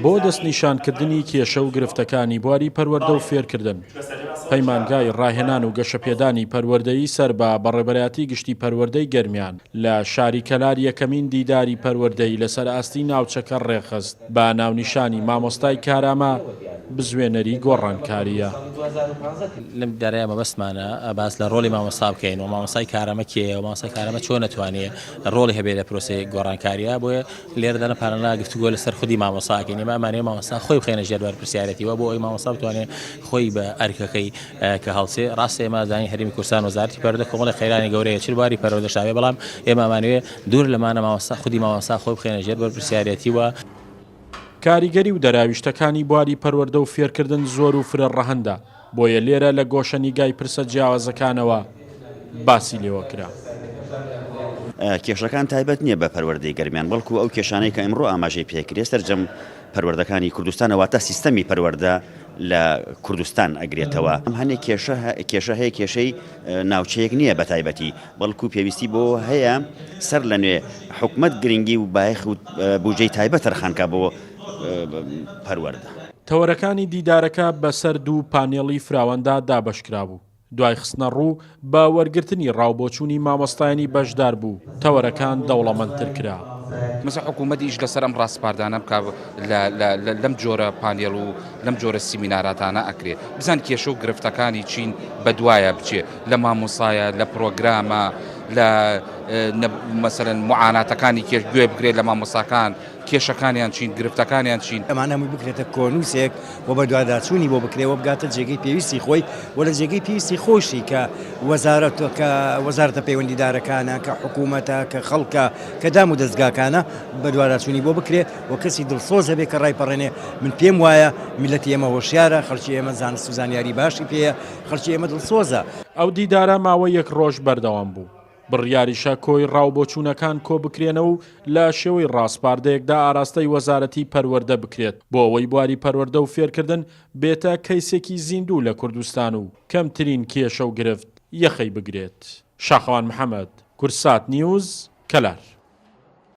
بۆ دەستنیشانکردنی کێشە و گرفتەکانی بواری پەروەردە و فێرکردن پەیمانگای ڕاهێنان و گەشەپێدانی پەروەردەیی سەر بە بەڕێبەرایەتی گشتی پەروەردەی گەرمیان لە شاری کەلار یەکەمین دیداری پەروەردەی لەسەر ئاستی ناوچەکە ڕێخست بە ناونیشانی مامۆستای کارامە بزوێنەری گۆڕانکاریە. لەم دارەیە مەبەستمانە باس لە ڕۆلی مامۆستا بکەین و مامۆستای کارامە کێیە و مامۆستای کارامە چۆن نەتوانێت ڕۆڵی هەبێت لە پرۆسەی گۆڕانکاریە بۆیە لێرەدانە پارەنا گفتوگۆ لەسەر خودی مامۆستاکەین ئێمەمانەیە مامۆستا خۆی بخێنە ژێر بەرپرسیارەتیەوە بۆ ئەوی مامۆستا بتوانێت خۆی بە ئەرکەکەی کە هەڵسێ ڕاستە ئێمە زانی هەرێمی کوردستان وەزارەتی پەروەردە کۆمەڵی خێرانی گەورەیە چ بواری پەروەردەشاوێ بەڵام ئێمەمانەوێت دوور لەمانە مامۆستا خودی مامۆستا خۆی بخێنە ژێر بەرپرسیارەتیوە. کاریگەری و دەراویشتەکانی بواری پەروەردە و فێرکردن زۆر و فرە ڕەهەندە بۆیە لێرە لە گۆشەنیگای پرسە جیاوازەکانەوە باسی لێوە کرا. کێشەکان تایبەت نییە بە پەروەردەی گەرمیان بەڵکو ئەو کێشانەی کە ئەمڕۆ ئاماژەی پێکرێ سەرجەم پەروەردەکانی کوردستانەوەتە سیستەمی پەروەردە لە کوردستان ئەگرێتەوە. ئەم هەنێک کێشە هەیە کێشەی ناوچەیەک نییە بە تایبەتی بەڵکو پێویستی بۆ هەیە سەر لە نوێ حکومەت گرنگی و بایەخ و بودجەی تایبەت تەرخانکە بۆ پەروەردە. تەوەرەکانی دیدارەکە بەسەر دوو پانێڵی فراوەندا دابەشکرا بوو. دوای خستنە ڕوو بە وەرگرتنی ڕاوبۆچوونی مامۆستایانی بەشدار بوو تەوەرەکان دەوڵەمەندتر کرا. مثل حکوومەتیش لەسەر ئەم ڕاستپاردانە بکە لەم جۆرە پانێڵ و لەم جۆرە سیمیناراتانە ئەکرێت بزان کێشە و گرفتەکانی چین بە دوایە بچێت لە مامۆسایە لە پرۆگرامە لە مەسەرەن معاناتەکانی کێش گوێ بگرێت لە مامۆساکان کێشەکانیان چین گرفتەکانیان چین ئەمانە هەمووی بکرێتە کۆنووسێک و بە دوواداچوونی بۆ بکرێەوە بگاتە جێگەی پێویستی خۆی و لە جێگەی پێویستی خۆشی کە وەزارەتە پەیوەندیدارەکانە کە حکوومەتە کە خەڵکە کە دام و دەستگاکانە بە دوواداچوونی بۆ بکرێت و کەسی دڵسۆزە بێ کە ڕایپەڕێنێ من پێم وایە میلەتی ئێمە هۆشیارە خەڵکی ئێمە زانست و زانیاری باشی پێیە خەڵکی ئێمە دڵسۆزە. ئەو دیدارە ماوەی یەک ڕۆژ بەردەوام بوو. بڕیاریشە کۆی ڕاوبۆچوونەکان کۆ بکرێنە و لە شێوەی ڕاستپاردەیەکدا ئاراستەی وەزارەتی پەروەردە بکرێت بۆ ئەوەی بواری پەروەردە و فێرکردن بێتە کەیسێکی زیندوو لە کوردستان و کەمترین کێشە و گرفت یەخەی بگرێت. شاخەوان محەممەد، کورسات نیوز، کەلار.